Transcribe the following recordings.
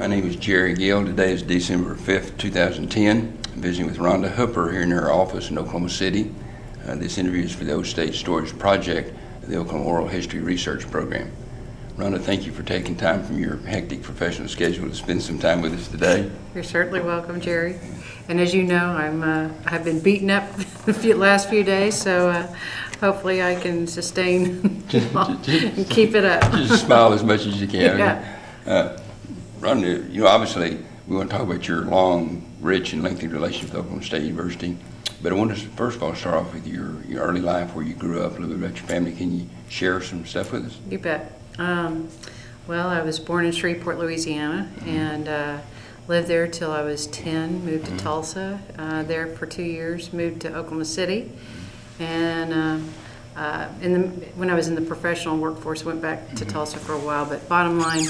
My name is Jerry Gill. Today is December 5th, 2010. I'm visiting with Rhonda Hooper here in her office in Oklahoma City. This interview is for the O-State Storage Project, the Oklahoma Oral History Research Program. Rhonda, thank you for taking time from your hectic professional schedule to spend some time with us today. You're certainly welcome, Jerry. And as you know, I've been beaten up the last few days, so hopefully I can sustain and keep it up. Just smile as much as you can. Yeah. Rhonda, obviously we want to talk about your long, rich, and lengthy relationship with Oklahoma State University. But I want to first of all start off with your early life, where you grew up, a little bit about your family. Can you share some stuff with us? You bet. Well, I was born in Shreveport, Louisiana, and lived there till I was 10, moved to Tulsa, there for 2 years, moved to Oklahoma City, and when I was in the professional workforce, went back to Tulsa for a while, but bottom line,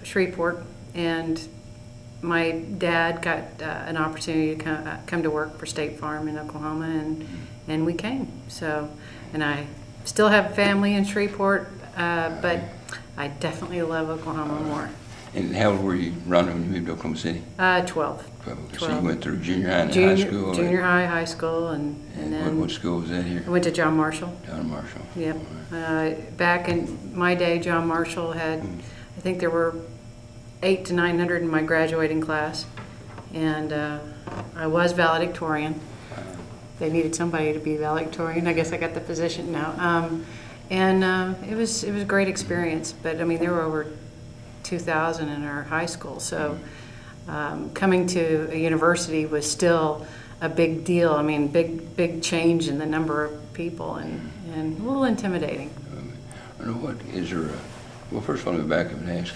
Shreveport, and my dad got an opportunity to come to work for State Farm in Oklahoma, and we came. So, and I still have family in Shreveport, but I definitely love Oklahoma more. And how old were you, Rhonda, when you moved to Oklahoma City? 12. So you went through junior high and high school? Junior high school, and then... What school was that here? I went to John Marshall. John Marshall. Yep. Right. Back in my day, John Marshall had, I think there were 800 to 900 in my graduating class, and I was valedictorian. They needed somebody to be valedictorian. I guess I got the position now. It was a great experience, but I mean there were over 2,000 in our high school, so coming to a university was still a big deal. I mean, big change in the number of people, and a little intimidating. I don't know, what is there? Well, first of all, let me back up and ask: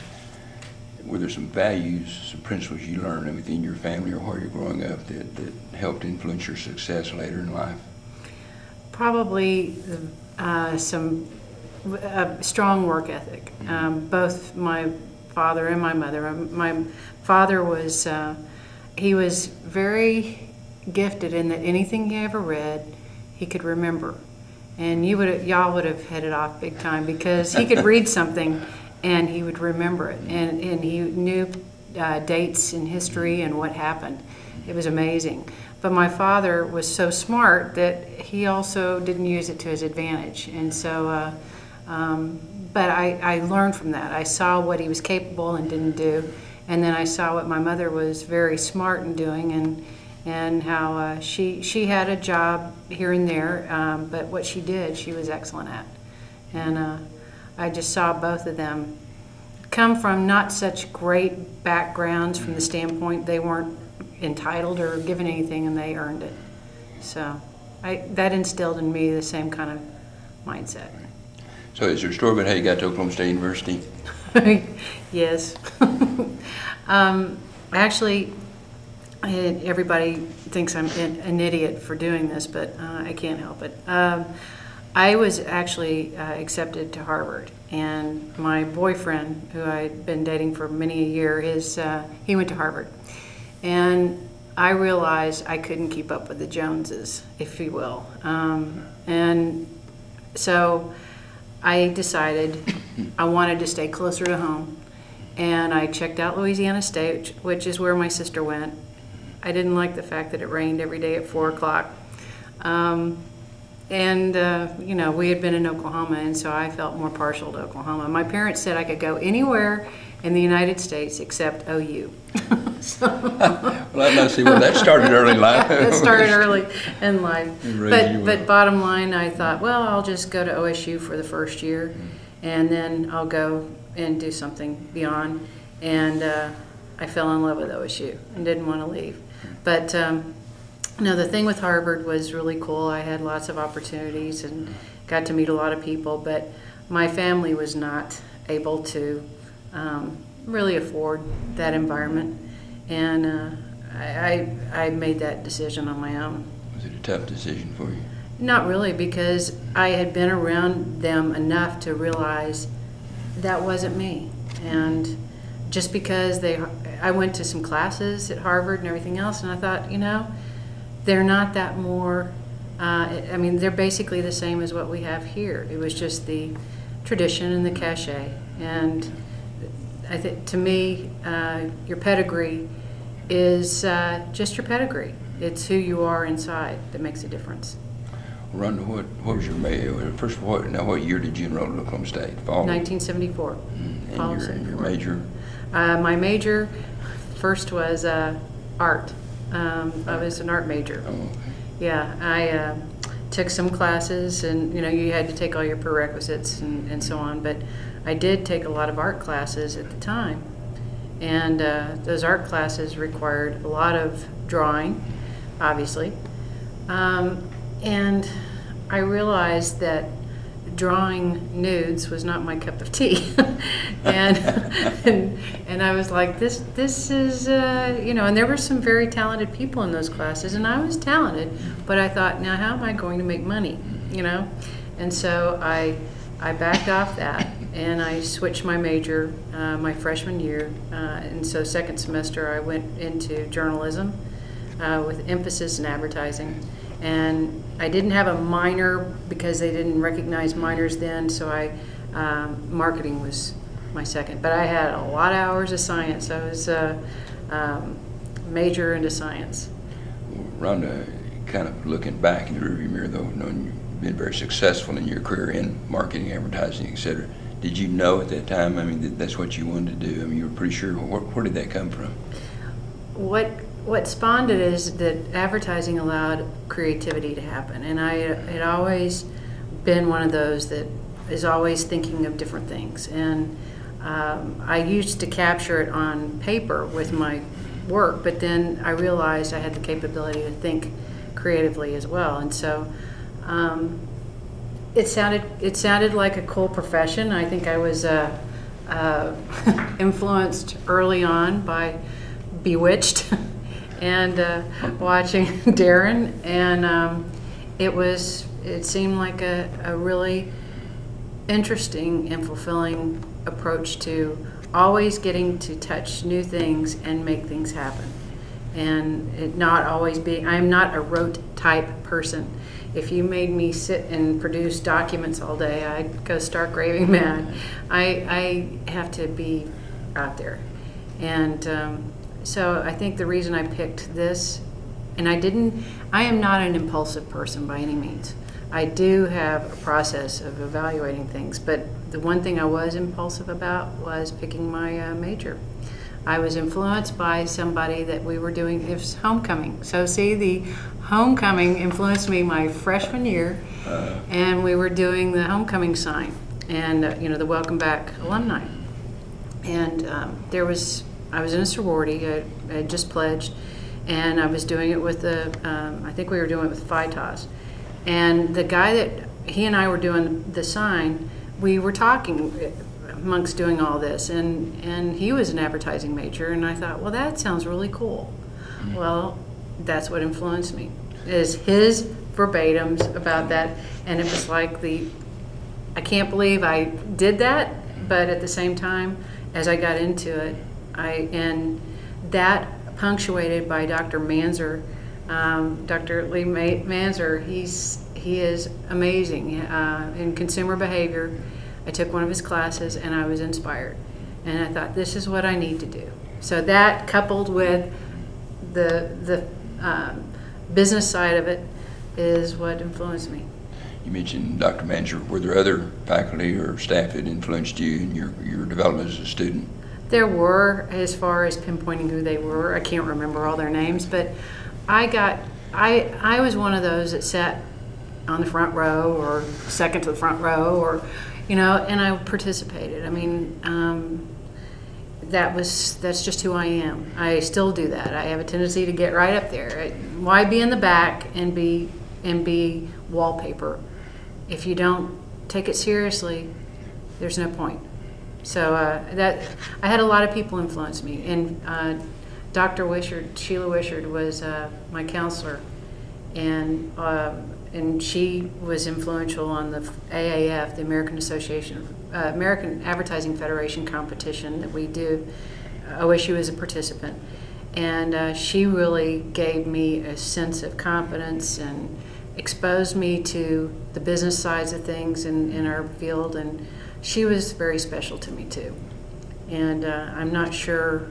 were there some values, some principles you learned within your family or while you're growing up that helped influence your success later in life? Probably some strong work ethic. Both my father and my mother. My father was, he was very gifted in that anything he ever read, he could remember. And y'all would have headed off big time, because he could read something and he would remember it. And he knew dates in history and what happened. It was amazing. But my father was so smart that he also didn't use it to his advantage. And so, but I learned from that. I saw what he was capable and didn't do. And then I saw what my mother was very smart in doing, and how she had a job here and there, but what she did, she was excellent at. And I just saw both of them come from not such great backgrounds from the standpoint they weren't entitled or given anything, and they earned it. So that instilled in me the same kind of mindset. So is there a story about how you got to Oklahoma State University? Yes. Actually, everybody thinks I'm an idiot for doing this, but I can't help it. I was actually accepted to Harvard, and my boyfriend, who I'd been dating for many a year, he went to Harvard. And I realized I couldn't keep up with the Joneses, if you will. And so I decided I wanted to stay closer to home, and I checked out Louisiana State, which is where my sister went. I didn't like the fact that it rained every day at 4 o'clock. You know, we had been in Oklahoma, and so I felt more partial to Oklahoma. My parents said I could go anywhere in the United States except OU. So, well, let's see. Well, that started early in life. That started early in life. But bottom line, I thought, well, I'll just go to OSU for the first year, and then I'll go and do something beyond. And I fell in love with OSU and didn't want to leave. But no, the thing with Harvard was really cool. I had lots of opportunities and got to meet a lot of people, but my family was not able to really afford that environment, and I made that decision on my own. Was it a tough decision for you? Not really, because I had been around them enough to realize that wasn't me. And just because I went to some classes at Harvard and everything else, and I thought, you know, they're not that more, I mean, they're basically the same as what we have here. It was just the tradition and the cachet. And I think to me, your pedigree is just your pedigree. It's who you are inside that makes a difference. Rhonda, what was your major? First of all, what year did you enroll at Oklahoma State? Fall? 1974. And your major? My major first was art. I was an art major. Oh, okay. Yeah, I took some classes, and you had to take all your prerequisites and so on, but I did take a lot of art classes at the time, and those art classes required a lot of drawing, obviously, and I realized that drawing nudes was not my cup of tea, and I was like, this is and there were some very talented people in those classes, and I was talented, but I thought, now how am I going to make money, and so I backed off that, and I switched my major my freshman year, and so second semester I went into journalism with emphasis in advertising. And I didn't have a minor because they didn't recognize minors then, so marketing was my second. But I had a lot of hours of science. I was major into science. Rhonda, kind of looking back in the rearview mirror, though, knowing you've been very successful in your career in marketing, advertising, etc., did you know at that time, that's what you wanted to do? You were pretty sure. Where did that come from? What spawned it is that advertising allowed creativity to happen, and I had always been one of those that is always thinking of different things, and I used to capture it on paper with my work, but then I realized I had the capability to think creatively as well, and so it sounded like a cool profession. I think I was influenced early on by Bewitched and watching Darren, and it seemed like a really interesting and fulfilling approach to always getting to touch new things and make things happen, and it not always be. I'm not a rote type person. If you made me sit and produce documents all day, I'd go stark raving mad. I have to be out there, and so I think the reason I picked this, and I am not an impulsive person by any means. I do have a process of evaluating things, but the one thing I was impulsive about was picking my major. I was influenced by somebody that we were doing, it was homecoming. So see, the homecoming influenced me my freshman year, and we were doing the homecoming sign and the welcome back alumni. And I was in a sorority. I had just pledged, and I was doing it with I think we were doing it with Phytos. And the guy that he and I were doing the sign, we were talking amongst doing all this, and he was an advertising major, and I thought, well, that sounds really cool. Mm-hmm. Well, that's what influenced me, is his verbatims about that, and it was like I can't believe I did that, but at the same time, as I got into it, and that punctuated by Dr. Manzer, Dr. Lee Manzer, he is amazing in consumer behavior. I took one of his classes and I was inspired, and I thought, this is what I need to do. So that, coupled with the business side of it, is what influenced me. You mentioned Dr. Manzer. Were there other faculty or staff that influenced you in your development as a student? There were, as far as pinpointing who they were. I can't remember all their names, but I was one of those that sat on the front row or second to the front row, or and I participated. That's just who I am. I still do that. I have a tendency to get right up there. Why be in the back and be wallpaper? If you don't take it seriously, there's no point. So I had a lot of people influence me, and Dr. Wishart, Sheila Wishart, was my counselor, and she was influential on the AAF, the American Advertising Federation competition that we do. OSU is a participant, and she really gave me a sense of confidence and exposed me to the business sides of things in our field, and she was very special to me too. And I'm not sure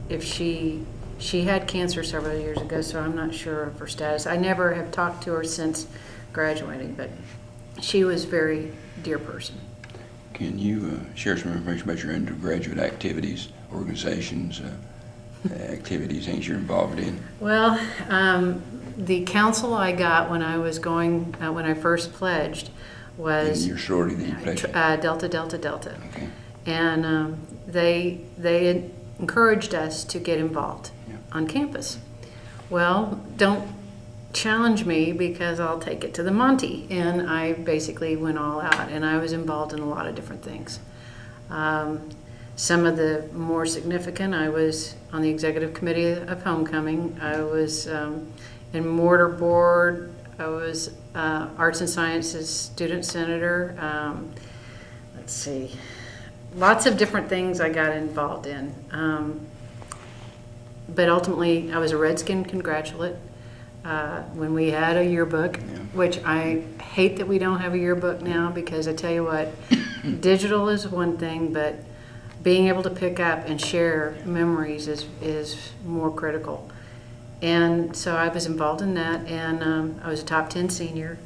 if she had cancer several years ago, so I'm not sure of her status. I never have talked to her since graduating, but she was a very dear person. Can you share some information about your undergraduate activities, organizations, activities, things you're involved in? Well, the counsel I got when I was going, when I first pledged was... In your sorority that you pledged? Delta, Delta, Delta. Okay. And they encouraged us to get involved on campus. Well, don't challenge me because I'll take it to the Monty. And I basically went all out, and I was involved in a lot of different things. Some of the more significant, I was on the executive committee of homecoming. I was in mortar board. I was arts and sciences student senator. Let's see, lots of different things I got involved in. But ultimately, I was a Redskin congratulate when we had a yearbook, which I hate that we don't have a yearbook now, because I tell you what, digital is one thing, but being able to pick up and share memories is more critical. And so I was involved in that, and I was a top 10 senior.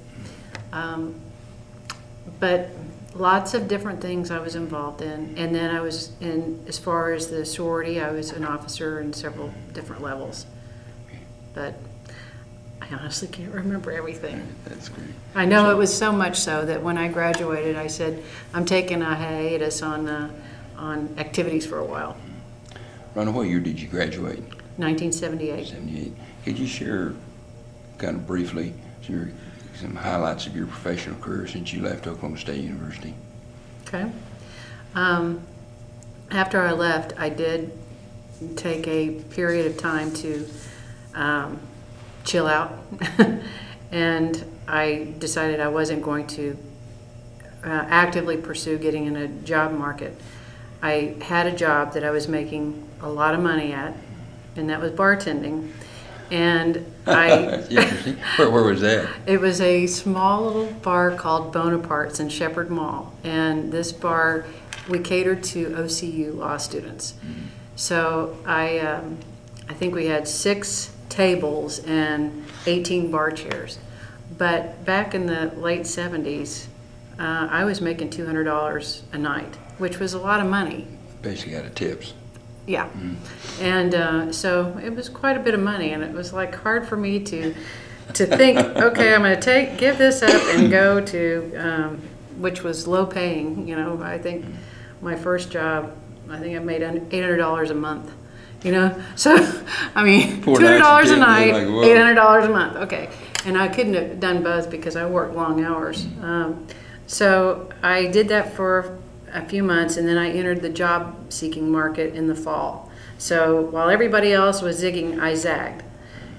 But lots of different things I was involved in. And then I was in, as far as the sorority, I was an officer in several different levels. But I honestly can't remember everything. That's great. I know it was so much so that when I graduated, I said, I'm taking a hiatus on activities for a while. Rhonda, what year did you graduate? 1978. 78. Could you share, kind of briefly, some highlights of your professional career since you left Oklahoma State University? Okay. After I left, I did take a period of time to chill out, and I decided I wasn't going to actively pursue getting in a job market. I had a job that I was making a lot of money at, and that was bartending. And where was that? It was a small little bar called Bonaparte's in Shepherd Mall, and this bar, we catered to OCU law students. Mm-hmm. So I think we had 6 tables and 18 bar chairs. But back in the late 70s, I was making $200 a night, which was a lot of money. Basically out of tips. Yeah. And so it was quite a bit of money, and it was like hard for me to think, okay, I'm going to give this up and go to, which was low paying. You know, I think my first job, I think I made $800 a month. You know, so I mean, $200 a night, like, $800 a month. Okay, and I couldn't have done both because I worked long hours. So I did that for a few months, and then I entered the job-seeking market in the fall. So while everybody else was zigging, I zagged,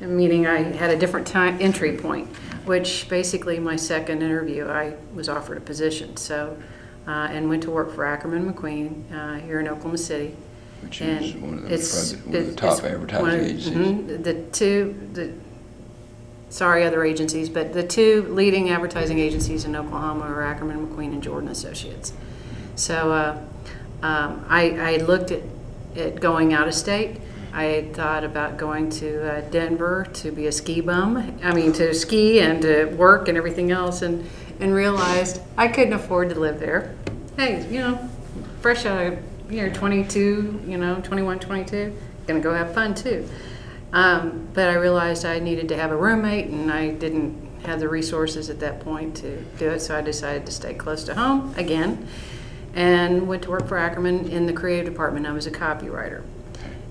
meaning I had a different entry point, which basically my second interview, I was offered a position. So, and went to work for Ackerman McQueen here in Oklahoma City. Which is one of the top advertising agencies. Other agencies, but the 2 leading advertising agencies in Oklahoma are Ackerman McQueen and Jordan Associates. So I looked at going out of state. I had thought about going to Denver to be a ski bum. I mean, to ski and to work and everything else, and realized I couldn't afford to live there. Hey, you know, fresh out of 22, 21, 22, gonna go have fun too. But I realized I needed to have a roommate, and I didn't have the resources at that point to do it, so I decided to stay close to home again, and went to work for Ackerman in the creative department. I was a copywriter.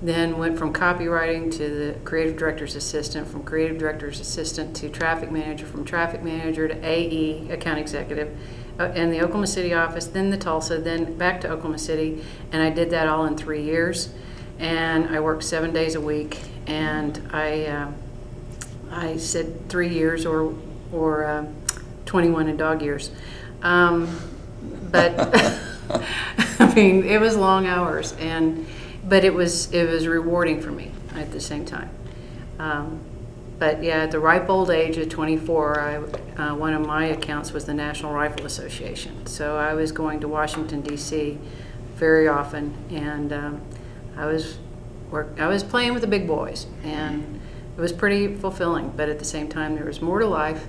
Then went from copywriting to the creative director's assistant, from creative director's assistant to traffic manager, from traffic manager to AE, account executive, in the Oklahoma City office, then the Tulsa, then back to Oklahoma City, and I did that all in 3 years. And I worked 7 days a week, and I said 3 years or 21 in dog years. But I mean, it was long hours, but it was rewarding for me at the same time. But yeah, at the ripe old age of 24, one of my accounts was the National Rifle Association. So I was going to Washington, D.C. very often, and I was playing with the big boys, and it was pretty fulfilling. But at the same time, there was more to life,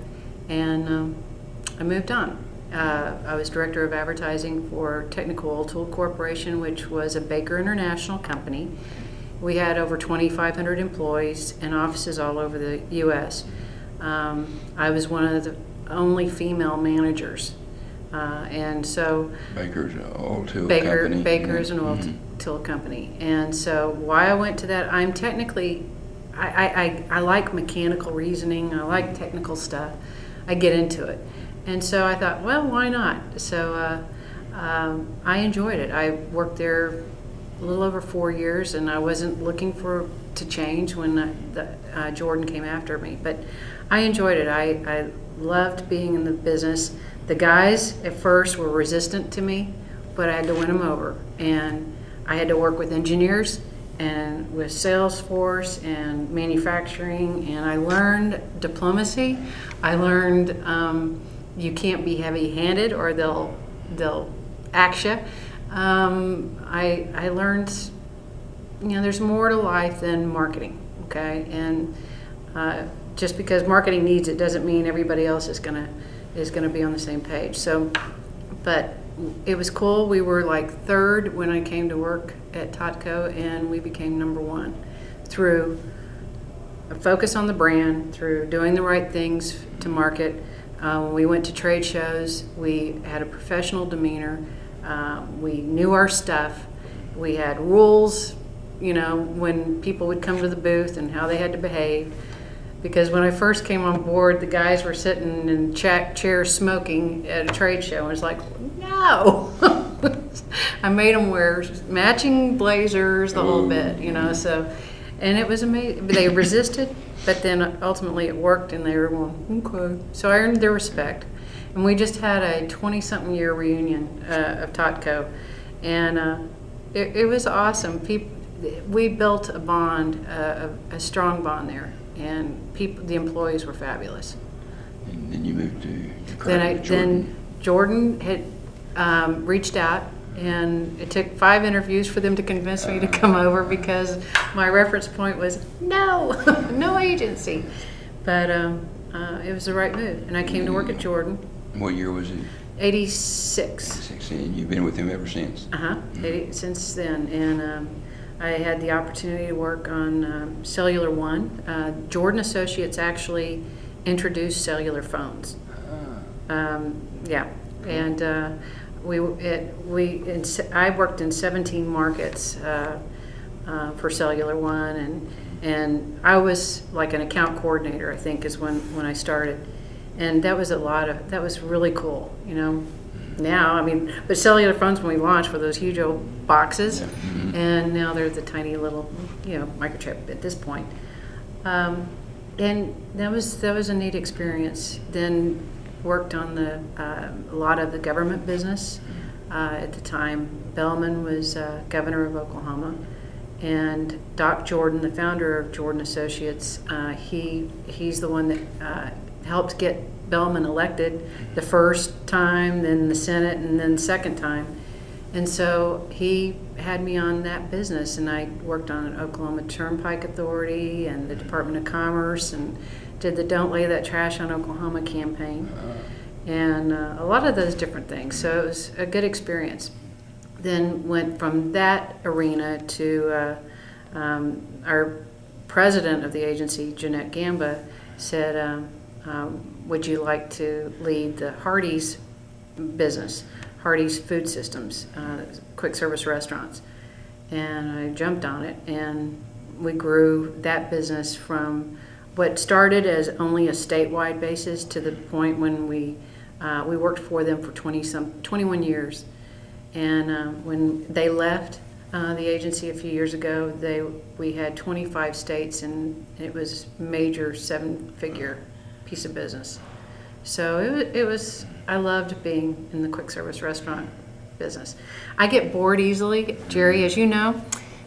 and I moved on. I was director of advertising for Technical Oil Tool Corporation, which was a Baker International company. We had over 2,500 employees and offices all over the U.S. I was one of the only female managers, and so Baker's an oil tool company. Baker is an oil tool company, and so why I went to that, I'm technically, I like mechanical reasoning. I like technical stuff. I get into it, and so I thought, well, why not? So I enjoyed it. I worked there a little over 4 years, and I wasn't looking to change when Jordan came after me, but I enjoyed it. I loved being in the business. The guys at first were resistant to me, but I had to win them over, and I had to work with engineers and with Salesforce and manufacturing, and I learned diplomacy. I learned you can't be heavy-handed or they'll axe you. I learned, there's more to life than marketing, okay? And just because marketing needs it doesn't mean everybody else is gonna be on the same page. So, but it was cool. We were like third when I came to work at Totco, and we became #1 through a focus on the brand, through doing the right things to market. When we went to trade shows, we had a professional demeanor. We knew our stuff. We had rules, when people would come to the booth and how they had to behave. Because when I first came on board, the guys were sitting in chairs smoking at a trade show. And it was like, no. I made them wear matching blazers, the whole bit, So, and it was amazing. They resisted, but then ultimately it worked, and they were going, okay. So I earned their respect. And we just had a 20-something year reunion of Totco, and it was awesome. We built a bond, a strong bond there, and the employees were fabulous. And then you moved to Jordan. Then Jordan had reached out, and it took 5 interviews for them to convince me to come over, because my reference point was no agency. But it was the right move, and I came to work at Jordan. What year was it? 86. 86, and you've been with him ever since? Since then. And I had the opportunity to work on Cellular One. Jordan Associates actually introduced cellular phones. Yeah, and I worked in 17 markets for Cellular One, and I was like an account coordinator, I think, is when I started. And that was that was really cool, Now, but cellular phones when we launched were those huge old boxes, and now they're the tiny little, microchip at this point. And that was a neat experience. Then worked on a lot of the government business. At the time, Bellman was governor of Oklahoma, and Doc Jordan, the founder of Jordan Associates, he's the one that helped get Bellman elected the first time, then the Senate, and then the second time. And so he had me on that business, and I worked on an Oklahoma Turnpike Authority and the Department of Commerce, and did the Don't Lay That Trash on Oklahoma campaign, and a lot of those different things. So it was a good experience. Then went from that arena to our president of the agency, Jeanette Gamba, said, would you like to lead the Hardee's business, Hardee's Food Systems, quick service restaurants? And I jumped on it, and we grew that business from what started as only a statewide basis to the point when we worked for them for 21 years. And when they left the agency a few years ago, we had 25 states, and it was a major 7-figure piece of business. So it was, I loved being in the quick service restaurant business. I get bored easily, Jerry, as you know,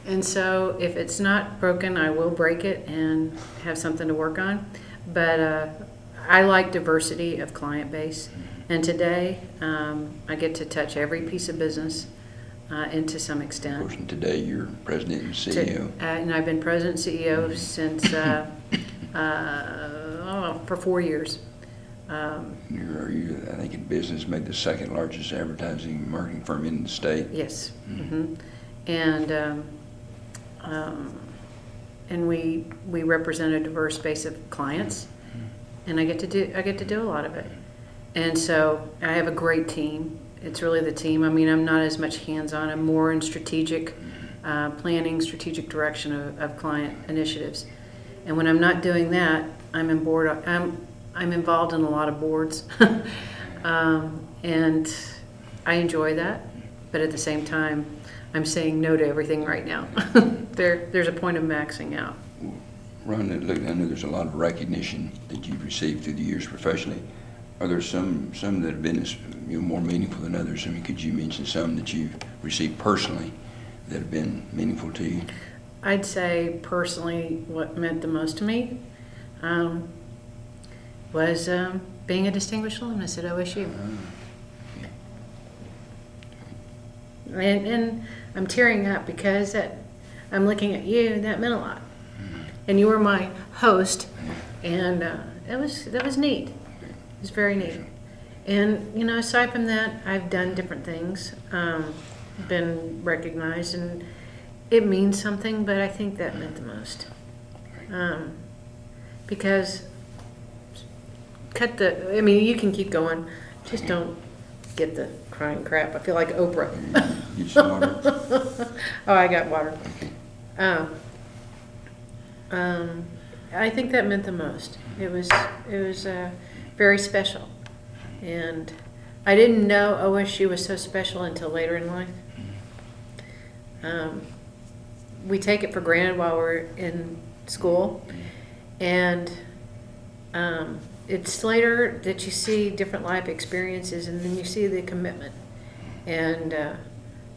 and so if it's not broken, I will break it and have something to work on. But I like diversity of client base, and today I get to touch every piece of business. and to some Of extent. course, and today you're president and CEO. And I've been president and CEO since for 4 years. You, I think, in business, made the second largest advertising and marketing firm in the state. Yes. Mm-hmm. And we represent a diverse base of clients, and I get to do a lot of it. And so I have a great team. It's really the team. I mean, I'm not as much hands-on. I'm more in strategic planning, strategic direction of client initiatives. And when I'm not doing that, I'm involved in a lot of boards, and I enjoy that. But at the same time, I'm saying no to everything right now. There's a point of maxing out. Rhonda, look, I know there's a lot of recognition that you've received through the years professionally. Are there some that have been more meaningful than others? I mean, could you mention some that you've received personally that have been meaningful to you? I'd say personally what meant the most to me was being a distinguished alumnus at OSU. And I'm tearing up because I'm looking at you, and that meant a lot. And you were my host, and that was neat. It was very neat. And aside from that, I've done different things, been recognized, and it means something. But I think that meant the most, because you can keep going, just don't get the crying crap. I feel like Oprah. You some water? Oh, I got water. I think that meant the most. It was very special, and I didn't know OSU was so special until later in life. We take it for granted while we're in school, and it's later that you see different life experiences, and then you see the commitment. And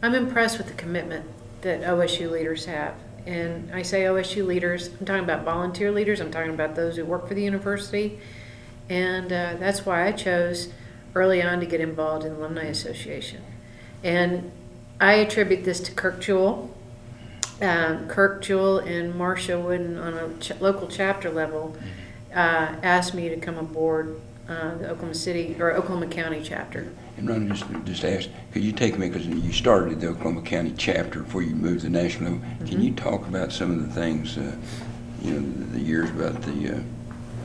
I'm impressed with the commitment that OSU leaders have. And I say OSU leaders, I'm talking about volunteer leaders, I'm talking about those who work for the university. And that's why I chose early on to get involved in the Alumni Association. And I attribute this to Kirk Jewell. Kirk Jewell and Marcia Wooden on a local chapter level asked me to come aboard the Oklahoma County chapter. And Ron, just ask, could you take me, because you started at the Oklahoma County chapter before you moved to the national level. Can you talk about some of the things, the years about the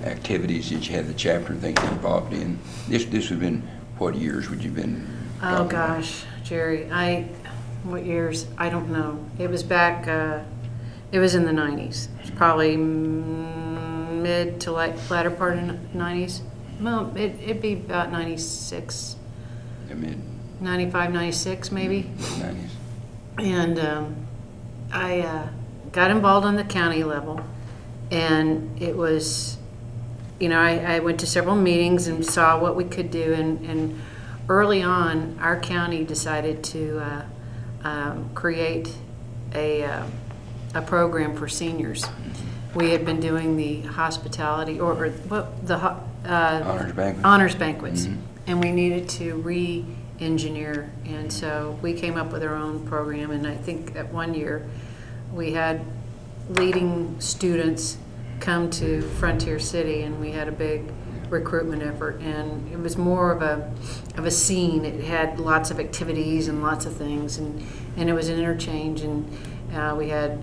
activities that you had the chapter and things involved in? This would have been, what years would you have been? Oh gosh, Jerry, what years? I don't know. It was back, it was in the 90s. It was probably mid to latter part of the 90s. Well, it'd be about 96. Mid 95, 96 maybe. 90s. And I got involved on the county level, and it was, I went to several meetings and saw what we could do, and early on our county decided to create a program for seniors. We had been doing the hospitality honors banquets, and we needed to re-engineer, and so we came up with our own program. And I think that one year we had leading students come to Frontier City, and we had a big recruitment effort, and it was more of a scene. It had lots of activities and lots of things, and it was an interchange, and we had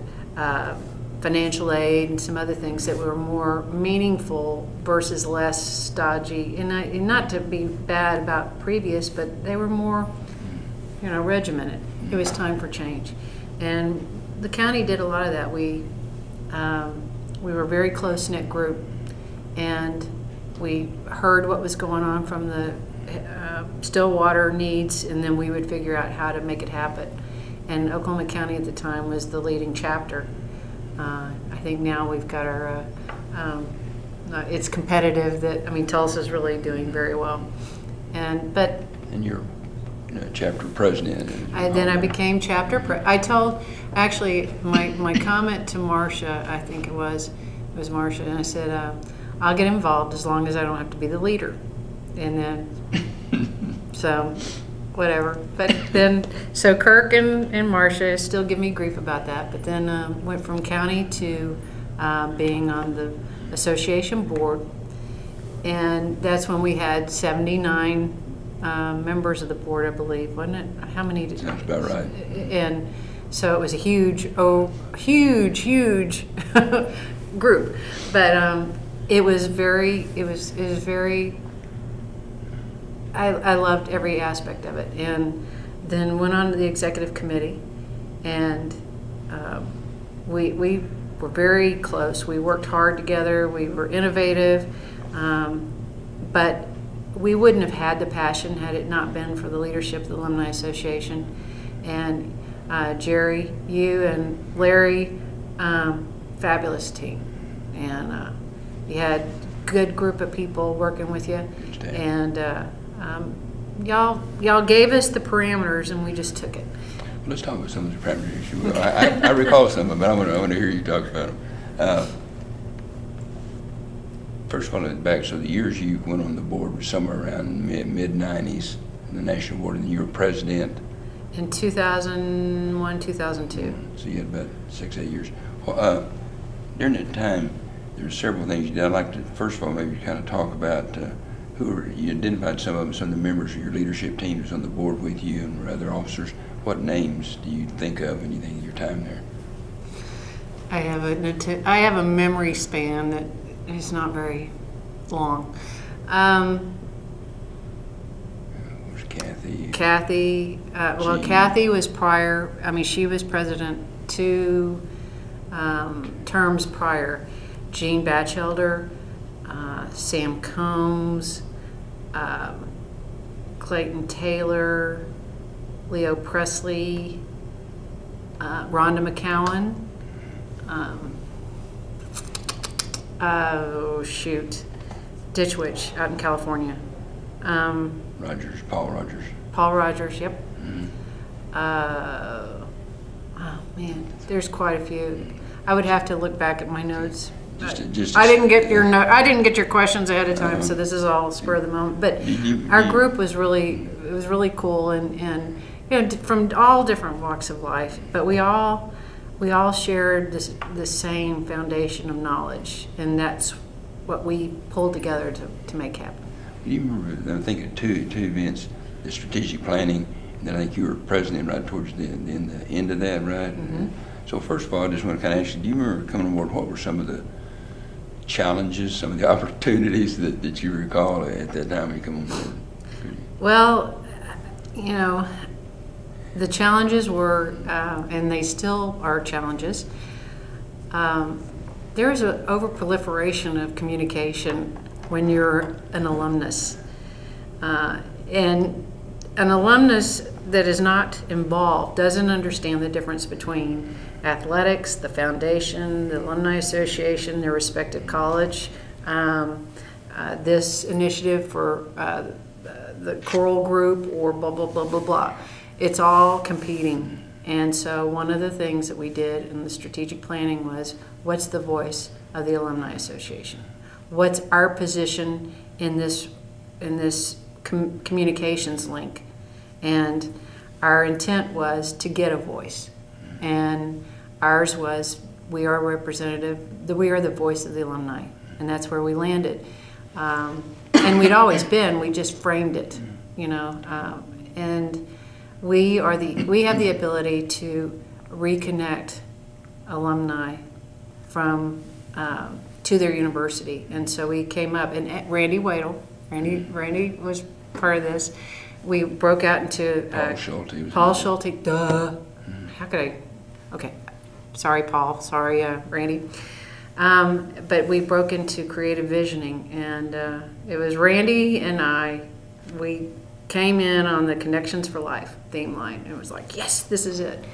financial aid and some other things that were more meaningful versus less stodgy. And not to be bad about previous, but they were more, regimented. It was time for change, and the county did a lot of that. We were a very close-knit group, and we heard what was going on from the Stillwater needs, and then we would figure out how to make it happen. And Oklahoma County at the time was the leading chapter. I think now we've got our, it's competitive. Tulsa's really doing very well. And you're chapter president. Then I became chapter president. I told, actually, my comment to Marcia, I think it was Marcia, and I said, I'll get involved as long as I don't have to be the leader. And then, so whatever. But then, so Kirk and Marcia still give me grief about that. But then went from county to being on the association board. And that's when we had 79 members of the board, I believe, wasn't it? How many? Sounds about right. And so it was a huge group. But it was very. I loved every aspect of it, and then went on to the executive committee, and we were very close. We worked hard together. We were innovative, but we wouldn't have had the passion had it not been for the leadership of the Alumni Association. And Jerry, you and Larry, fabulous team. And you had a good group of people working with you. And y'all gave us the parameters and we just took it. Well, let's talk about some of the parameters, if you will. I recall some of them, but I want to hear you talk about them. First of all, back, so the years you went on the board were somewhere around mid-90s, the national board, and you were president. In 2001, 2002. So you had about 6-8 years. Well, during that time, there were several things you did. I'd like to, first of all, maybe kind of talk about you identified some of them, some of the members of your leadership team was on the board with you and other officers. What names do you think of when you think of your time there? I have a memory span that is not very long. Was Kathy? Kathy was prior. I mean, she was president 2 terms prior. Jean Batchelder, Sam Combs, Clayton Taylor, Leo Presley, Rhonda McCowan. Ditch Witch out in California. Paul Rogers. Paul Rogers, yep. Mm-hmm. Oh man, there's quite a few. I would have to look back at my notes. I didn't get your I didn't get your questions ahead of time, so this is all spur of the moment. But our group was really cool, and you know, from all different walks of life. But we all shared the same foundation of knowledge, and that's what we pulled together to make happen. You remember, I'm thinking two events, the strategic planning, and then I think you were president right towards the end of that, right? Mm-hmm. So first of all, I just want to kind of ask you, do you remember coming on board, what were some of the challenges, some of the opportunities that you recall at that time when you come on board? Well, you know, the challenges were, and they still are challenges, there is an over-proliferation of communication when you're an alumnus. And an alumnus that is not involved doesn't understand the difference between athletics, the foundation, the Alumni Association, their respective college, this initiative for the choral group, or blah, blah, blah, blah, blah. It's all competing. And so one of the things that we did in the strategic planning was, what's the voice of the Alumni Association? What's our position in this communications link? And our intent was to get a voice. And ours was, we are we are the voice of the alumni. And that's where we landed. And we'd always been, we just framed it, you know. And we have the ability to reconnect alumni from to their university. And so we came up, and Randy was part of this. We broke out into Paul Schulte. Duh. How could I? Okay. Sorry, Paul. Sorry, Randy. But we broke into creative visioning, and it was Randy and I. We came in on the Connections for Life theme line. It was like, yes, this is it.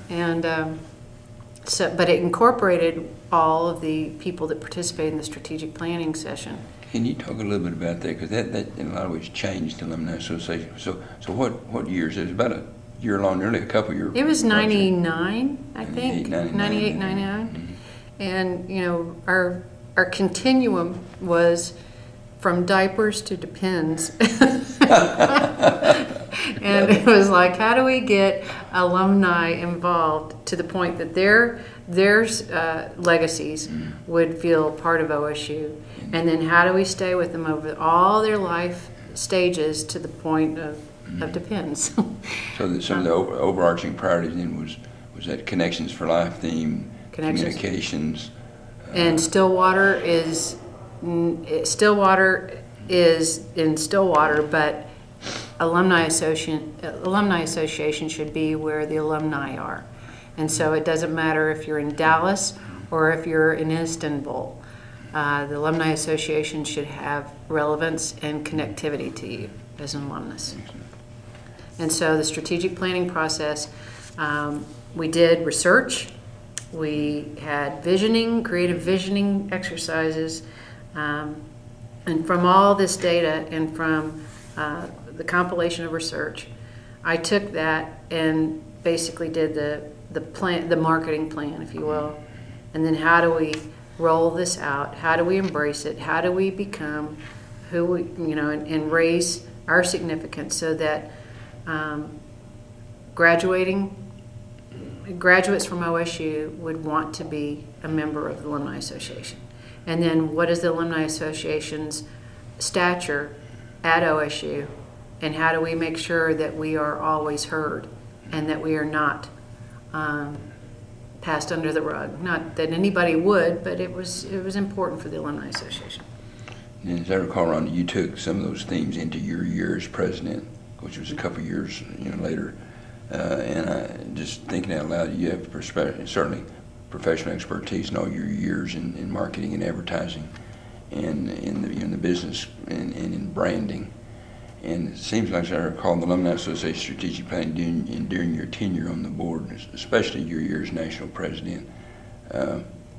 And but it incorporated all of the people that participated in the strategic planning session. Can you talk a little bit about that? Because that in a lot of ways changed the Alumni Association. So what years? It was about a year long, nearly a couple years. It was 99, I think. 98, 99. Mm-hmm. And, you know, our continuum was from diapers to Depends. And it was like, how do we get alumni involved to the point that their legacies would feel part of OSU? And then how do we stay with them over all their life stages to the point of depends. So some of the overarching priorities then was that Connections for Life theme, communications. And Stillwater is in Stillwater, but Alumni Association should be where the alumni are. And so it doesn't matter if you're in Dallas or if you're in Istanbul. The Alumni Association should have relevance and connectivity to you as an alumnus. And so the strategic planning process, we did research, we had creative visioning exercises, and from all this data and from the compilation of research, I took that and basically did the marketing plan, if you will. And then how do we roll this out? How do we embrace it? How do we become who we, and raise our significance so that graduates from OSU would want to be a member of the Alumni Association. And then what is the Alumni Association's stature at OSU, and how do we make sure that we are always heard and that we are not passed under the rug? Not that anybody would, but it was important for the Alumni Association. And as I recall, Rhonda, you took some of those themes into your year as president, which was a couple of years later. And just thinking out loud, you have certainly professional expertise in all your years in marketing and advertising, and in the business and in branding. And it seems like, as I recall, the Alumni Association strategic planning during your tenure on the board, especially your year as national president,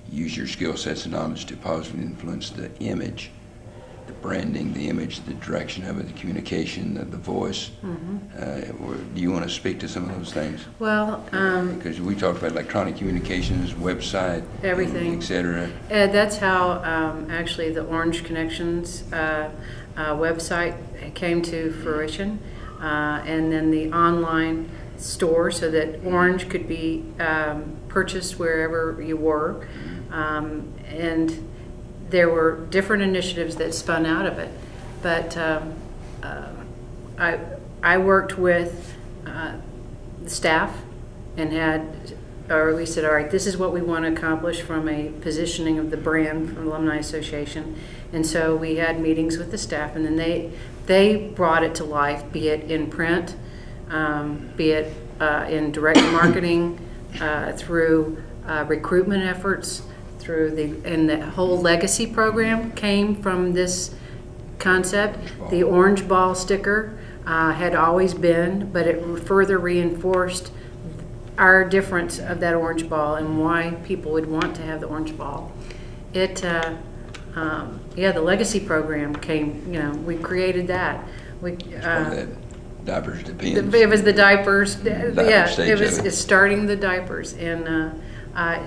use your skill sets and knowledge to positively influence the image, the branding, the image, the direction of it, the communication, the voice. Do you want to speak to some of those things? Well, because we talked about electronic communications, website, everything, etc. That's how actually the Orange Connections website came to fruition, and then the online store, so that Orange could be purchased wherever you were, and there were different initiatives that spun out of it. But I worked with the staff and we said, all right, this is what we want to accomplish from a positioning of the brand from the Alumni Association. And so we had meetings with the staff, and then they brought it to life, be it in print, be it in direct marketing, through recruitment efforts, and the whole legacy program came from this concept. The orange ball sticker had always been, but it further reinforced our difference of that orange ball and why people would want to have the orange ball. The legacy program came, we created that. Diapers depends. It was the diapers. It's starting the diapers. And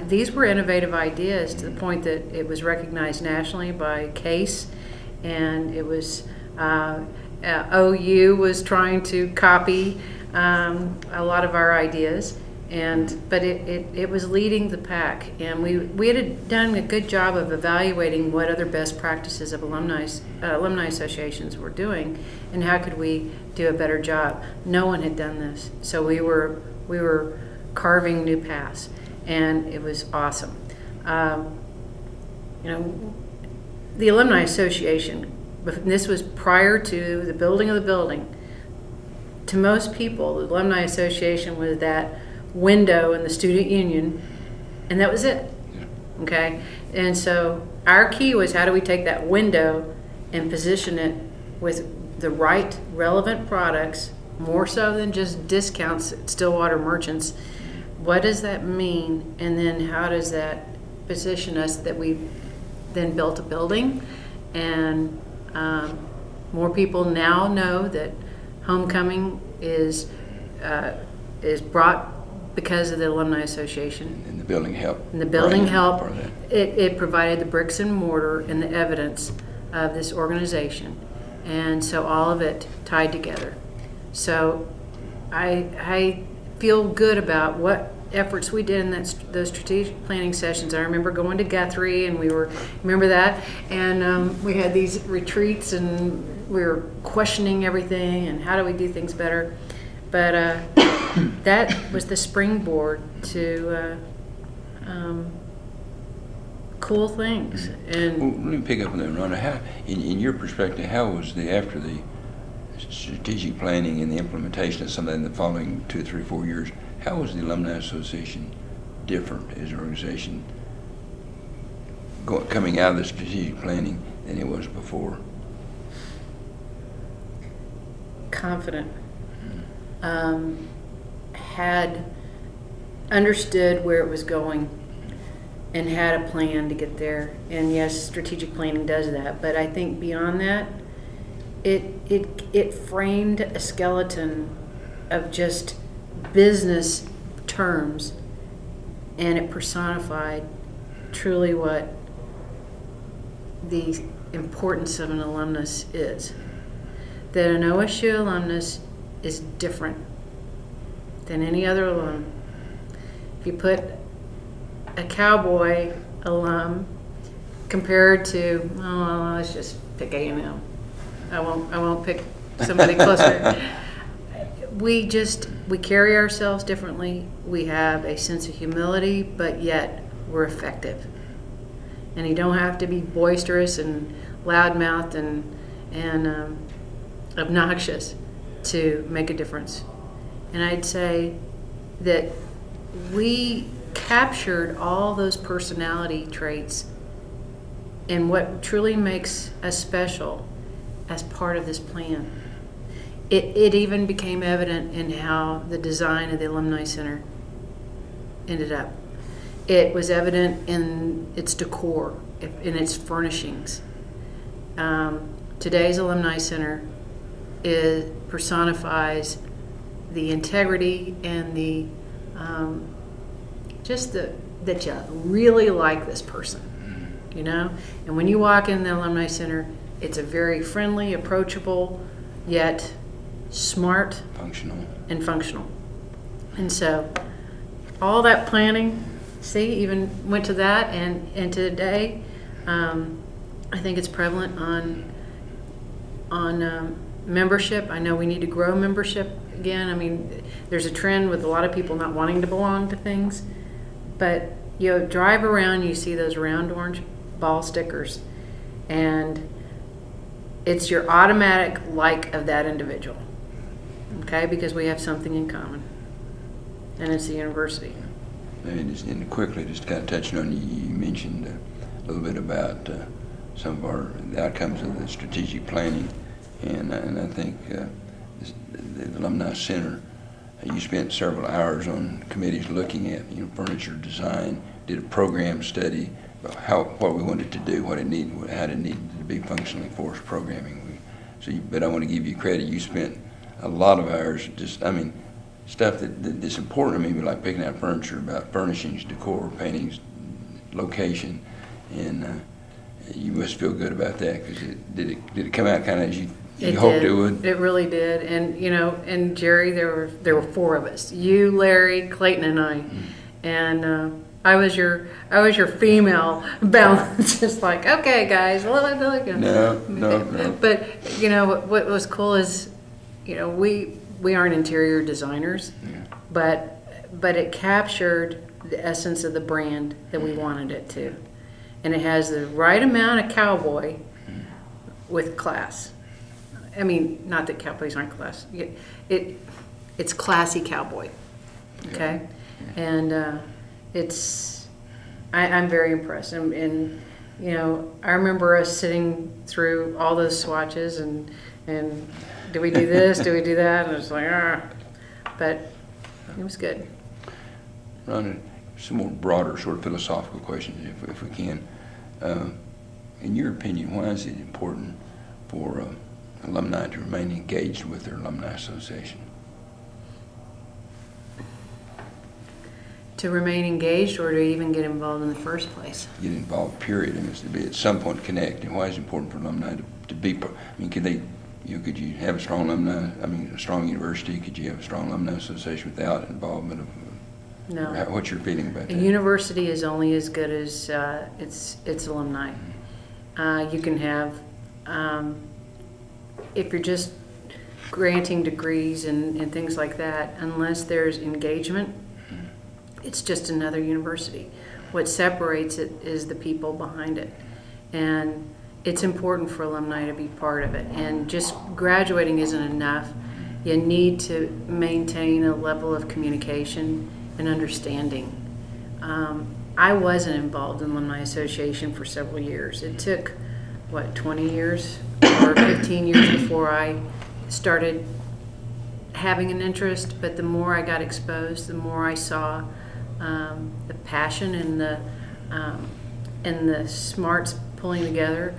these were innovative ideas to the point that it was recognized nationally by CASE, and it was OU was trying to copy a lot of our ideas, but it was leading the pack, and we had done a good job of evaluating what other best practices of alumni associations were doing, and how could we do a better job. No one had done this, so we were carving new paths. And it was awesome. The Alumni Association, this was prior to the building of the building. To most people, the Alumni Association was that window in the student union, and that was it. Okay? And so our key was, how do we take that window and position it with the right relevant products, more so than just discounts at Stillwater merchants. What does that mean, and then how does that position us that we then built a building, and more people now know that homecoming is brought because of the Alumni Association. And the building helped. And the building helped. It provided the bricks and mortar and the evidence of this organization, and so all of it tied together. So I feel good about what efforts we did in those strategic planning sessions. I remember going to Guthrie, and remember that? And we had these retreats, and we were questioning everything and how do we do things better. But that was the springboard to cool things. And well, let me pick up on that, Rhonda. How, in your perspective, how was after the strategic planning and the implementation of some of that in the following 2, 3, 4 years, how was the Alumni Association different as an organization coming out of the strategic planning than it was before? Confident. Had understood where it was going and had a plan to get there. And yes, strategic planning does that, but I think beyond that, it framed a skeleton of just business terms, and it personified truly what the importance of an alumnus is. That an OSU alumnus is different than any other alum. If you put a cowboy alum compared to, oh, let's just pick A&M. I won't pick somebody closer. We carry ourselves differently. We have a sense of humility, but yet we're effective. And you don't have to be boisterous and loudmouthed and obnoxious to make a difference. And I'd say that we captured all those personality traits and what truly makes us special as part of this plan. It even became evident in how the design of the Alumni Center ended up. It was evident in its decor, in its furnishings. Today's Alumni Center personifies the integrity and the that you really like this person, you know? And when you walk in the Alumni Center, it's a very friendly, approachable, yet smart, functional. And so all that planning, see, even went to that, and today I think it's prevalent on membership. I know we need to grow membership again. I mean, there's a trend with a lot of people not wanting to belong to things, but you drive around, you see those round orange ball stickers, and it's your automatic like of that individual, okay, because we have something in common, and it's the university. And quickly, just kind of touching on, you mentioned a little bit about some of the outcomes of the strategic planning, and I think the Alumni Center, you spent several hours on committees looking at furniture design, did a program study about what we wanted to do, how it needed to be functionally for us programming. But I want to give you credit. You spent a lot of hours stuff that's important to me, like picking out furniture, about furnishings, decor, paintings, location, and you must feel good about that, because did it come out kind of as you hoped it would? It really did. And and Jerry, there were 4 of us: you, Larry, Clayton, and I. And I was your female balance, just like, okay, guys. No. But what was cool is, we aren't interior designers, but it captured the essence of the brand that we wanted it to, and it has the right amount of cowboy with class. I mean, not that cowboys aren't class. It's classy cowboy, okay? And I'm very impressed. And I remember us sitting through all those swatches and do we do this, do we do that? And it was like, but it was good. Rhonda, some more broader sort of philosophical questions, if we can. In your opinion, why is it important for alumni to remain engaged with their alumni association? To remain engaged, or to even get involved in the first place? Get involved, period. It must be at some point connect. And why is it important for alumni to be? Can they could you have a strong alumni, a strong university, could you have a strong alumni association without involvement of, No. What's your feeling about A that? university is only as good as its alumni. You can have, if you're just granting degrees and things like that, unless there's engagement, it's just another university. What separates it is the people behind it. And it's important for alumni to be part of it. And just graduating isn't enough. You need to maintain a level of communication and understanding. I wasn't involved in Alumni Association for several years. It took, 20 years or 15 years before I started having an interest, but the more I got exposed, the more I saw the passion and the smarts pulling together.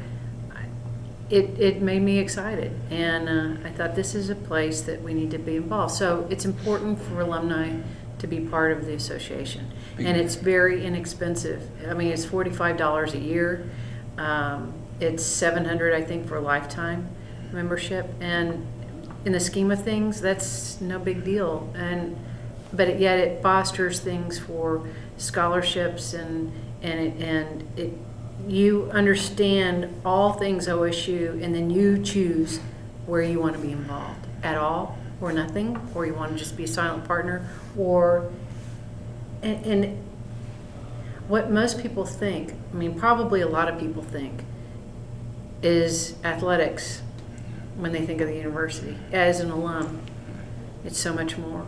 It made me excited, and I thought this is a place that we need to be involved. So it's important for alumni to be part of the association, and it's very inexpensive. I mean, it's $45 a year. It's $700, I think, for a lifetime membership, and in the scheme of things, that's no big deal. But yet it fosters things for scholarships, and you understand all things OSU, and then you choose where you want to be involved at all or nothing, or you want to just be a silent partner, and what most people think, I mean, probably a lot of people think, is athletics when they think of the university. As an alum, it's so much more.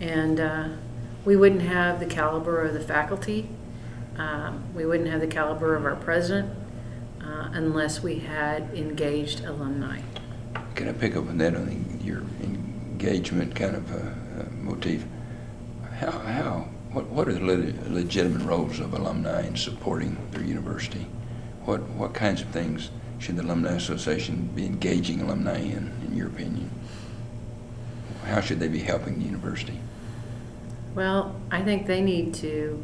And we wouldn't have the caliber of the faculty, we wouldn't have the caliber of our president unless we had engaged alumni. Can I pick up on that, on your engagement kind of motif? What are the legitimate roles of alumni in supporting their university? What kinds of things should the Alumni Association be engaging alumni in your opinion? How should they be helping the university? Well, I think they need to,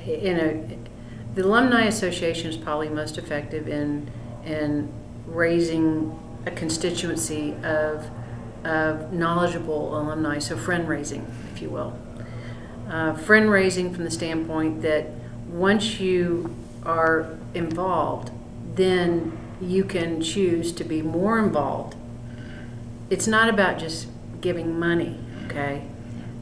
the Alumni Association is probably most effective in raising a constituency of knowledgeable alumni, so friend raising, if you will. Friend raising from the standpoint that once you are involved, then you can choose to be more involved. It's not about just giving money, okay?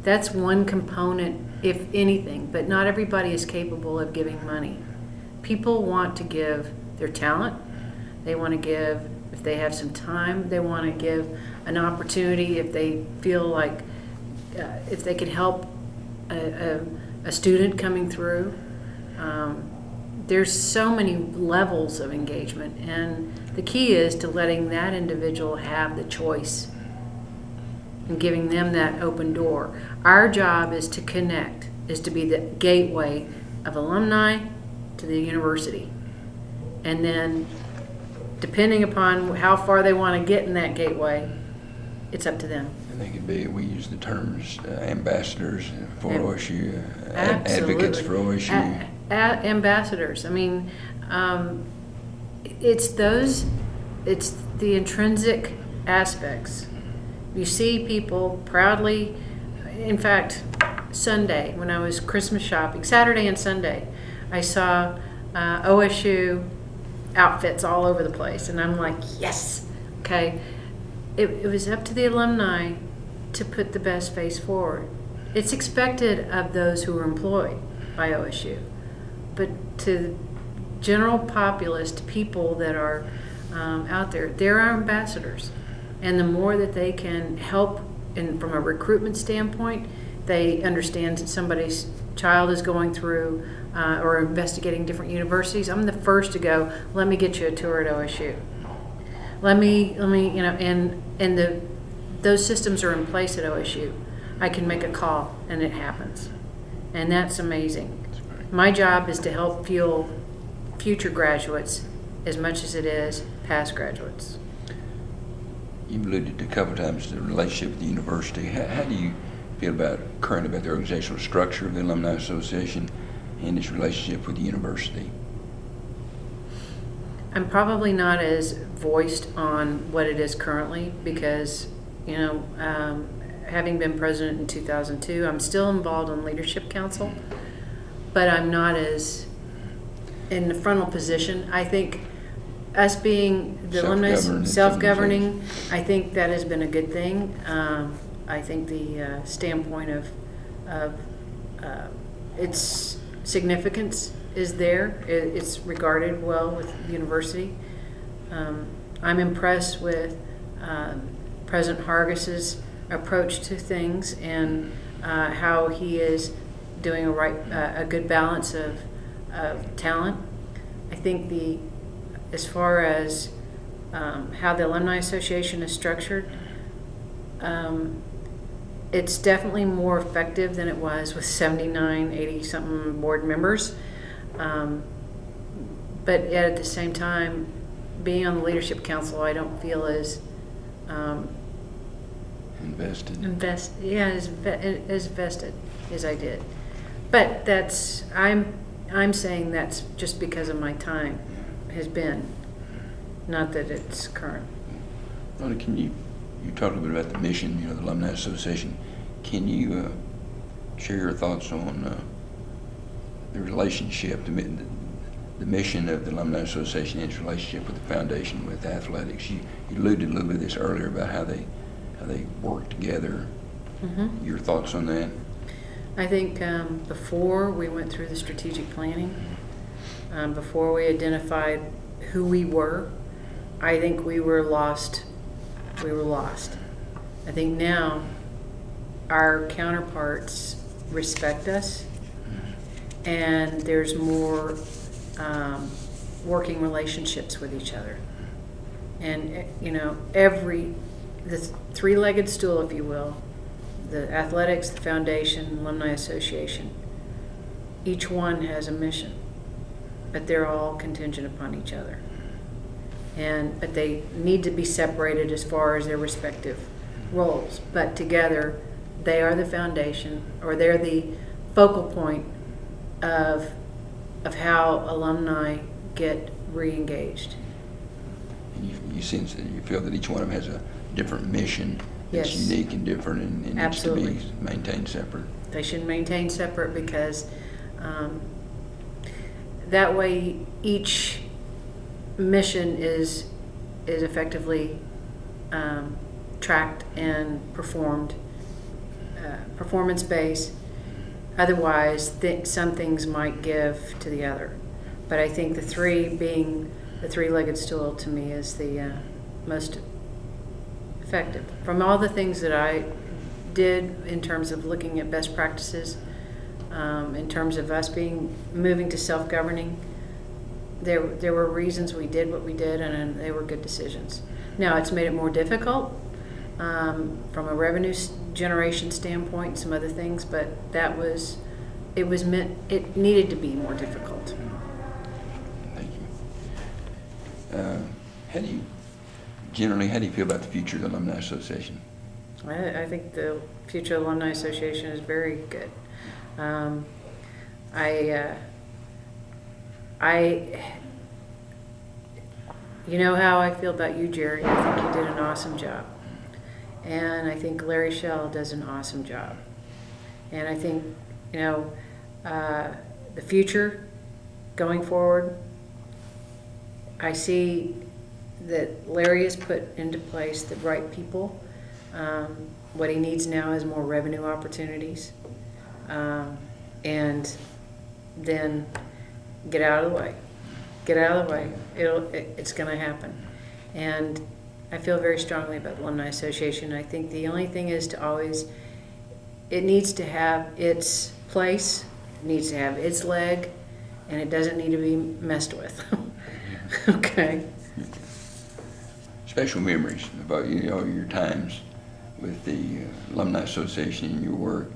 That's one component, if anything, but not everybody is capable of giving money. People want to give their talent. They want to give, if they have some time, they want to give an opportunity if they feel like, if they could help a student coming through. There's so many levels of engagement, and the key is to letting that individual have the choice and giving them that open door. Our job is to connect, is to be the gateway of alumni to the university. And then, depending upon how far they want to get in that gateway, it's up to them. And they could be, we use the terms ambassadors for OSU, Absolutely. advocates for OSU. Ambassadors. I mean, it's the intrinsic aspects. You see people proudly, in fact, Sunday, when I was Christmas shopping, Saturday and Sunday, I saw OSU outfits all over the place, and I'm like, yes, okay. It was up to the alumni to put the best face forward. It's expected of those who are employed by OSU, but to general populace, to people that are out there, they're our ambassadors. And the more that they can help from a recruitment standpoint, they understand that somebody's child is going through or investigating different universities. I'm the first to go, let me get you a tour at OSU. Let me, you know, and those systems are in place at OSU. I can make a call and it happens. And that's amazing. My job is to help fuel future graduates as much as it is past graduates. You've alluded to a couple of times the relationship with the university. How do you feel currently about the organizational structure of the Alumni Association and its relationship with the university? I'm probably not as voiced on what it is currently because, having been president in 2002, I'm still involved in Leadership Council, but I'm not as in the frontal position. I think us being the alumni self-governing, I think that has been a good thing. I think the standpoint of its significance is there. It's regarded well with the university. I'm impressed with President Hargis's approach to things and how he is doing a good balance of talent. I think as far as how the Alumni Association is structured, it's definitely more effective than it was with 79, 80-something board members. But at the same time, being on the Leadership Council, I don't feel as invested. As vested as I did. But I'm saying that's just because of my time has been, not that it's current. Rhonda, can you talked a bit about the mission, the Alumni Association. Can you share your thoughts on the relationship, the mission of the Alumni Association and its relationship with the foundation, with athletics? You alluded a little bit to this earlier about how they work together. Mm-hmm. Your thoughts on that? I think before we went through the strategic planning, before we identified who we were, I think we were lost. I think now our counterparts respect us, and there's more working relationships with each other. And the three-legged stool, if you will, the athletics, the foundation, alumni association, each one has a mission, but they're all contingent upon each other. But they need to be separated as far as their respective roles. But together, they are the foundation, or they're the focal point of how alumni get re-engaged. You sense that you feel that each one of them has a different mission that's yes. unique and different and needs to be maintained separate. They should maintain separate because that way each mission is effectively tracked and performed, performance-based. Otherwise, some things might give to the other. But I think the three-legged stool to me is the most effective. From all the things that I did in terms of looking at best practices, in terms of us moving to self-governing, there were reasons we did what we did, and they were good decisions. Now, it's made it more difficult from a revenue generation standpoint and some other things, but it needed to be more difficult. Thank you. How do you feel about the future of the Alumni Association? I think the future of the Alumni Association is very good. You know how I feel about you, Jerry. I think you did an awesome job. And I think Larry Schell does an awesome job. And I think, the future going forward, I see that Larry has put into place the right people. What he needs now is more revenue opportunities. And then get out of the way. Get out of the way. It's going to happen. And I feel very strongly about the Alumni Association. I think the only thing is it needs to have its place, it needs to have its leg, and it doesn't need to be messed with. Okay. Special memories about your times with the Alumni Association and your work.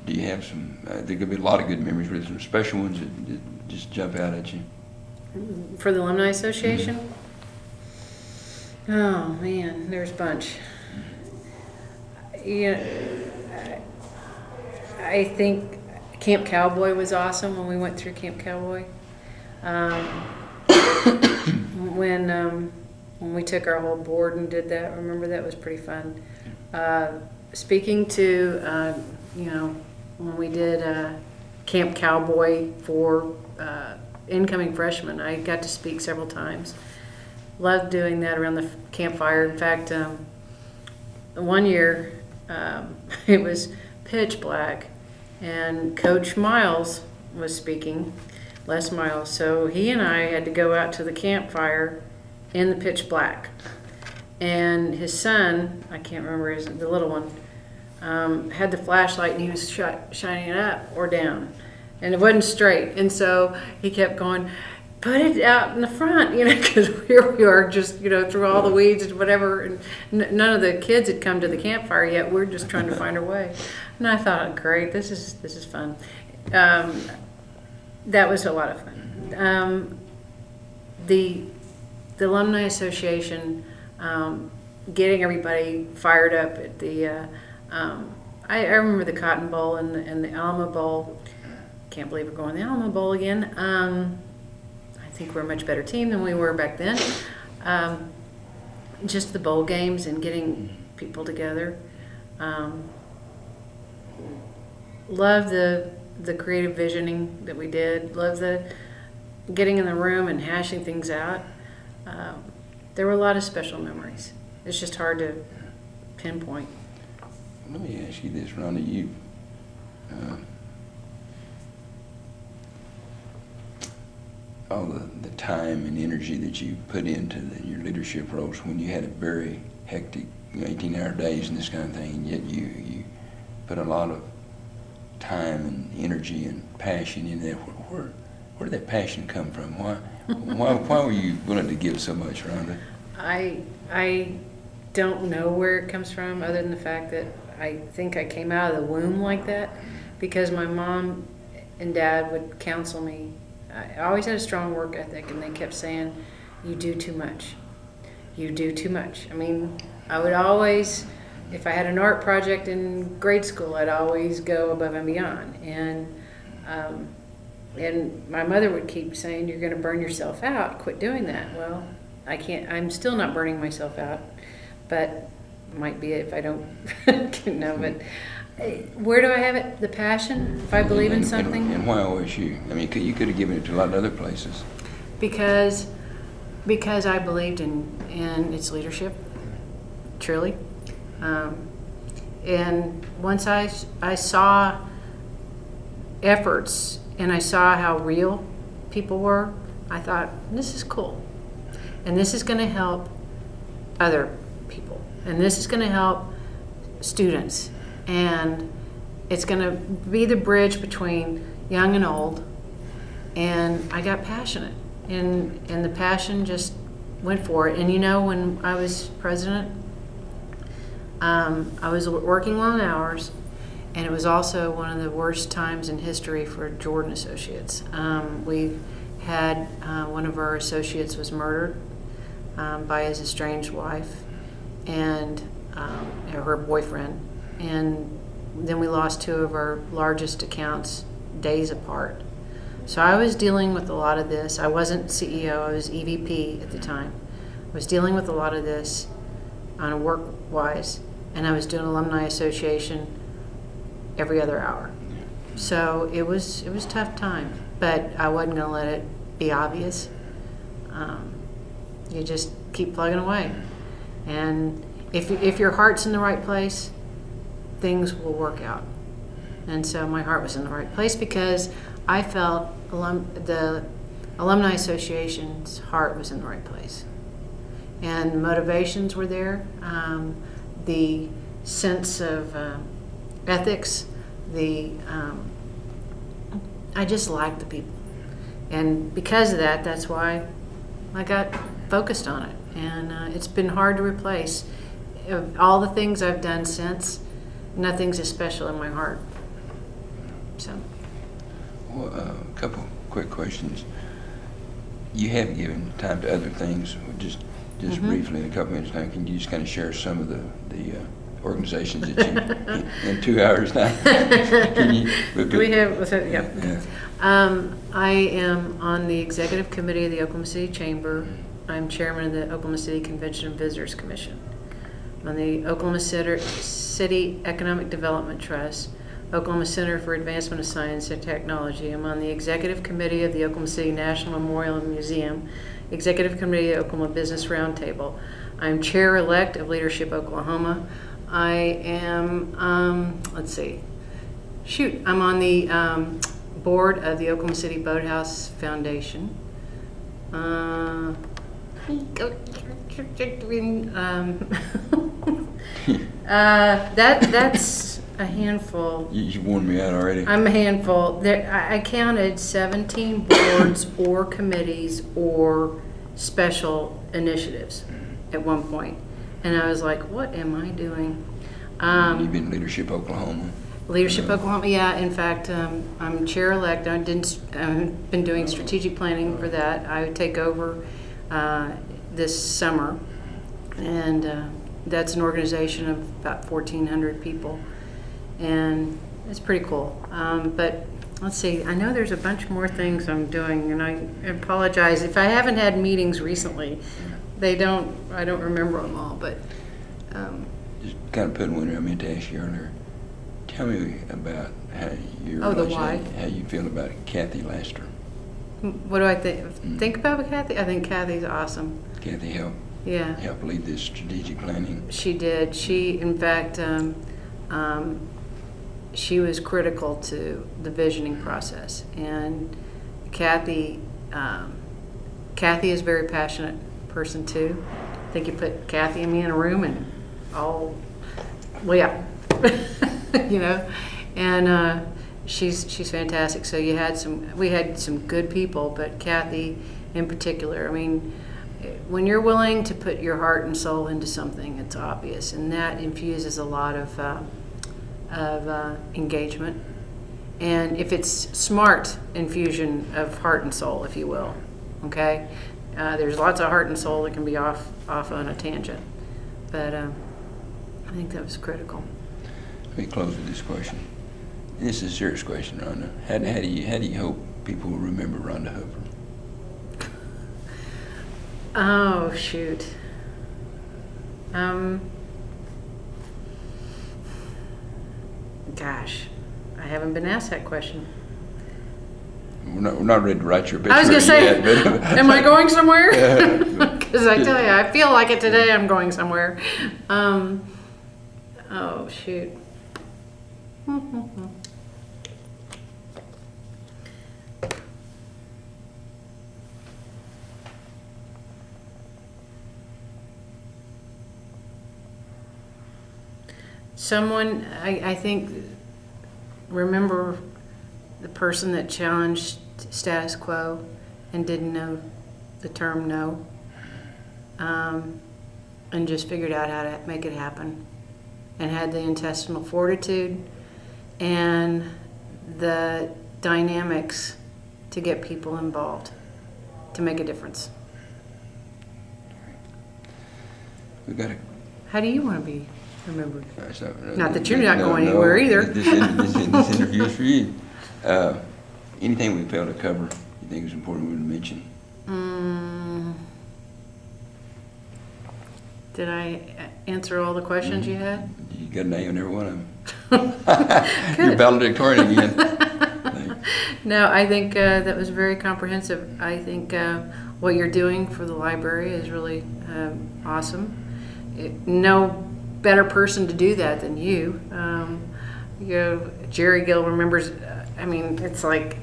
Do you have some? There could be a lot of good memories, but some special ones that just jump out at you. For the Alumni Association? Mm-hmm. Oh man, there's a bunch. I think Camp Cowboy was awesome when we went through Camp Cowboy. when we took our whole board and did that, remember, that was pretty fun. Speaking to, you know, when we did Camp Cowboy for incoming freshmen, I got to speak several times. Loved doing that around the campfire. In fact, one year it was pitch black, and Coach Miles was speaking, Les Miles. So he and I had to go out to the campfire in the pitch black. And his son, I can't remember the little one, had the flashlight, and he was shining it up or down. And it wasn't straight. And so he kept going, put it out in the front, you know, because here we are just, you know, through all the weeds and whatever. And none of the kids had come to the campfire yet. We're just trying to find our way. And I thought, great, this is fun. That was a lot of fun. The Alumni Association, getting everybody fired up at the, I remember the Cotton Bowl and the Alma Bowl. Can't believe we're going to the Alma Bowl again. I think we're a much better team than we were back then. Just the bowl games and getting people together. Love the creative visioning that we did. Love the getting in the room and hashing things out. There were a lot of special memories. It's just hard to pinpoint. Let me ask you this, Rhonda. You, all the time and energy that you put into your leadership roles when you had a very hectic 18-hour days and this kind of thing, and yet you put a lot of time and energy and passion in there. Where did that passion come from? Why were you willing to give so much, Rhonda? I don't know where it comes from, other than the fact that I think I came out of the womb like that, because my mom and dad would counsel me. I always had a strong work ethic, and they kept saying, you do too much. You do too much. I mean, I would always, if I had an art project in grade school, I'd always go above and beyond. And my mother would keep saying, you're going to burn yourself out. Quit doing that. Well, I can't. I'm still not burning myself out, but might be if I don't. No, but where do I have it? The passion. If I believe in something. And why OSU? I mean, you could have given it to a lot of other places. Because I believed in its leadership, truly. And once I saw efforts and I saw how real people were, I thought, this is cool. And this is going to help other people. And this is going to help students. And it's going to be the bridge between young and old. And I got passionate. And the passion just went for it. And you know, when I was president, I was working long hours, and it was also one of the worst times in history for Jordan Associates. We had one of our associates was murdered by his estranged wife and her boyfriend, and then we lost two of our largest accounts days apart. So I was dealing with a lot of this. I wasn't CEO, I was EVP at the time. I was dealing with a lot of this on a work-wise, and I was doing Alumni Association every other hour. So it was a tough time, but I wasn't going to let it be obvious. You just keep plugging away. And if your heart's in the right place, things will work out. And so my heart was in the right place because I felt the Alumni Association's heart was in the right place. And the motivations were there, the sense of ethics, I just liked the people. And because of that, that's why I got focused on it. And it's been hard to replace. Of all the things I've done since, nothing's as special in my heart. So. Well, a couple quick questions. You have given time to other things. Just briefly, in a couple minutes now, can you just kind of share some of the organizations that you in 2 hours now? We have, yeah. I am on the executive committee of the Oklahoma City Chamber. I'm chairman of the Oklahoma City Convention and Visitors Commission. I'm on the Oklahoma City Economic Development Trust, Oklahoma Center for Advancement of Science and Technology. I'm on the Executive Committee of the Oklahoma City National Memorial and Museum, Executive Committee of the Oklahoma Business Roundtable. I'm chair-elect of Leadership Oklahoma. I am, I'm on the board of the Oklahoma City Boathouse Foundation. That's a handful. You warned me out already. I'm a handful. I counted 17 boards or committees or special initiatives at one point. And I was like, what am I doing? You've been Leadership Oklahoma. Leadership Oklahoma, yeah. In fact, I'm chair-elect. I've been doing strategic planning for that. I would take over this summer. And that's an organization of about 1,400 people. And it's pretty cool. But let's see, I know there's a bunch more things I'm doing, and I apologize if I haven't had meetings recently. I don't remember them all, but just kind of putting one I meant to ask you earlier. Tell me about how you feel about Kathy Laster. What do I think about Kathy? I think Kathy's awesome. Kathy helped lead this strategic planning. She did. She, in fact, she was critical to the visioning process. And Kathy is a very passionate person too. I think you put Kathy and me in a room and you know, and she's fantastic. So we had some good people, but Kathy in particular. I mean, when you're willing to put your heart and soul into something, it's obvious, and that infuses a lot of engagement. And if it's smart infusion of heart and soul, if you will, okay. There's lots of heart and soul that can be off on a tangent, but I think that was critical. Let me close with this question. This is a serious question, Rhonda. How do you hope people will remember Rhonda Hooper? Oh shoot. Gosh, I haven't been asked that question. We're not ready to write your obituary I was going to say, yet, am I going somewhere? Because I tell you, I feel like it today. I'm going somewhere. Oh shoot. Someone, I think, remember the person that challenged status quo and didn't know the term no, and just figured out how to make it happen, and had the intestinal fortitude and the dynamics to get people involved to make a difference. How do you want to be remembered? Not that you're not going anywhere either. This interview is for you. Anything we failed to cover you think is important we would mention? Did I answer all the questions you had? You got an A on every one of them. You're valedictorian again. No, I think that was very comprehensive. I think what you're doing for the library is really awesome. No better person to do that than you. Jerry Gill remembers. I mean, it's like,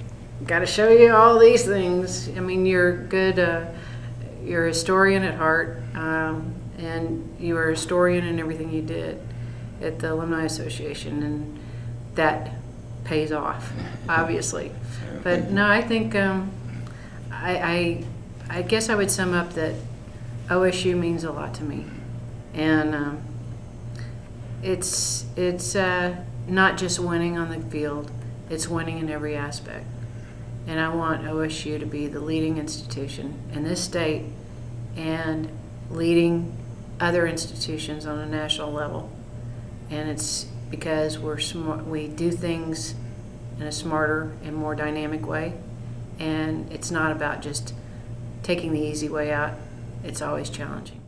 got to show you all these things. I mean, you're good. You're a historian at heart, and you were a historian in everything you did at the Alumni Association, and that pays off, obviously. But no, I think I guess I would sum up that OSU means a lot to me, and it's not just winning on the field, it's winning in every aspect. And I want OSU to be the leading institution in this state and leading other institutions on a national level. And it's because we're smart, we do things in a smarter and more dynamic way. And it's not about just taking the easy way out. it's always challenging.